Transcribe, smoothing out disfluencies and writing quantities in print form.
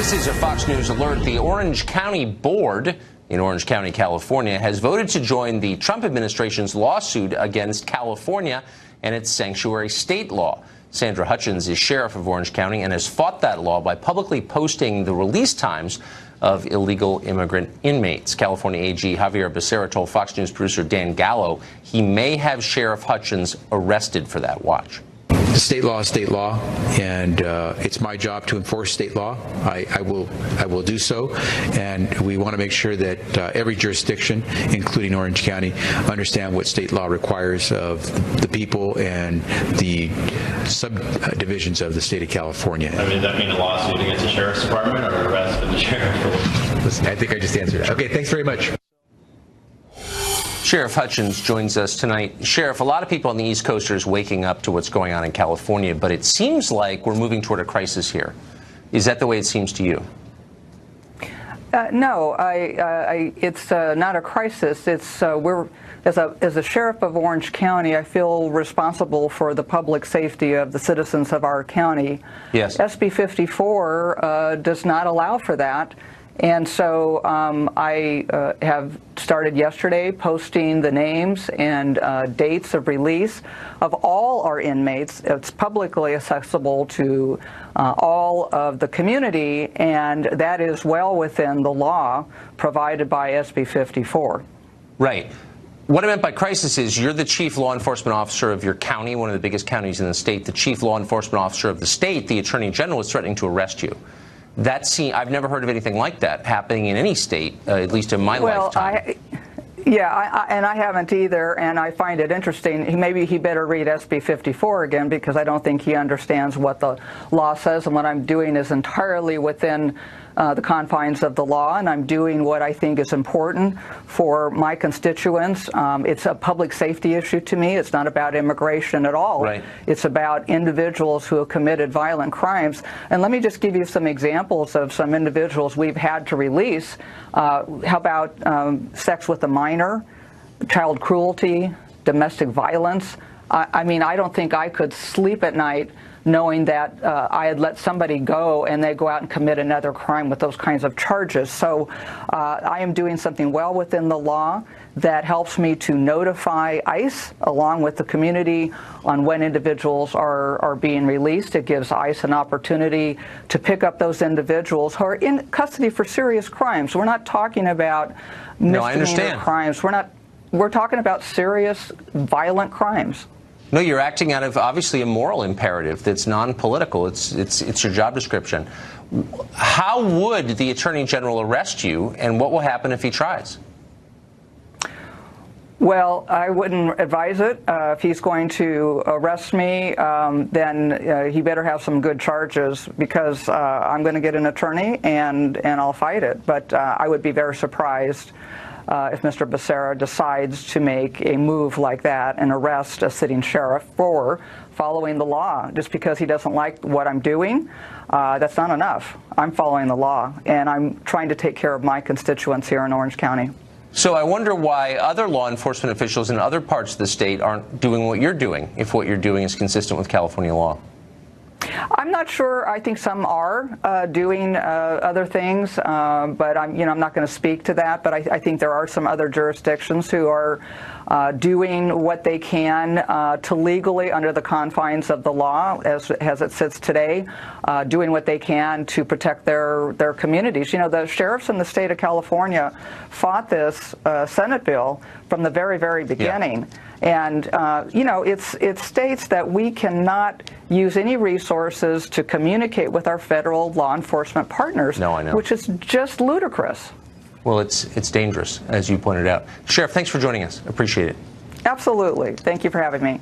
This is a Fox News alert. The Orange County Board in Orange County, California, has voted to join the Trump administration's lawsuit against California and its sanctuary state law. Sandra Hutchens is sheriff of Orange County and has fought that law by publicly posting the release times of illegal immigrant inmates. California AG Javier Becerra told Fox News producer Dan Gallo he may have Sheriff Hutchens arrested for that. Watch. State law is state law, and it's my job to enforce state law. I will do so, and we want to make sure that every jurisdiction, including Orange County, understand what state law requires of the people and the subdivisions of the state of California. I mean, does that mean a lawsuit against the sheriff's department or arrest of the sheriff? Listen, I think I just answered that. Okay, thanks very much. Sheriff Hutchens joins us tonight. Sheriff, a lot of people on the East Coast are waking up to what's going on in California, but it seems like we're moving toward a crisis here. Is that the way it seems to you? No, it's not a crisis. It's we're as a sheriff of Orange County, I feel responsible for the public safety of the citizens of our county. Yes. SB 54 does not allow for that. And so I have started yesterday posting the names and dates of release of all our inmates. It's publicly accessible to all of the community, and that is well within the law provided by SB 54. Right. What I meant by crisis is you're the chief law enforcement officer of your county, one of the biggest counties in the state. The chief law enforcement officer of the state, the attorney general, is threatening to arrest you. I've never heard of anything like that happening in any state, at least in my lifetime. And I haven't either, and I find it interesting. Maybe he better read SB 54 again, because I don't think he understands what the law says, and what I'm doing is entirely within the confines of the law, and I'm doing what I think is important for my constituents. It's a public safety issue to me. It's not about immigration at all. Right. It's about individuals who have committed violent crimes. And let me just give you some examples of some individuals we've had to release. How about sex with a minor, child cruelty, domestic violence? I mean, I don't think I could sleep at night knowing that I had let somebody go and they go out and commit another crime with those kinds of charges. So I am doing something well within the law that helps me to notify ICE along with the community on when individuals are being released. It gives ICE an opportunity to pick up those individuals who are in custody for serious crimes. We're not talking about misdemeanor crimes. We're talking about serious violent crimes. No, you're acting out of obviously a moral imperative that's non-political. It's your job description. How would the Attorney General arrest you, and what will happen if he tries? Well, I wouldn't advise it. If he's going to arrest me, then he better have some good charges, because I'm going to get an attorney and I'll fight it. But I would be very surprised if Mr. Becerra decides to make a move like that and arrest a sitting sheriff for following the law. Just because he doesn't like what I'm doing, that's not enough. I'm following the law, and I'm trying to take care of my constituents here in Orange County. So I wonder why other law enforcement officials in other parts of the state aren't doing what you're doing, if what you're doing is consistent with California law. I'm not sure. I think some are doing other things, but I'm not going to speak to that. But I think there are some other jurisdictions who are doing what they can to legally, under the confines of the law, as it sits today, doing what they can to protect their communities. You know, the sheriffs in the state of California fought this Senate bill from the very, very beginning. Yeah. And, it states that we cannot use any resources to communicate with our federal law enforcement partners. No, I know. Which is just ludicrous. Well, it's dangerous, as you pointed out. Sheriff, thanks for joining us. Appreciate it. Absolutely. Thank you for having me.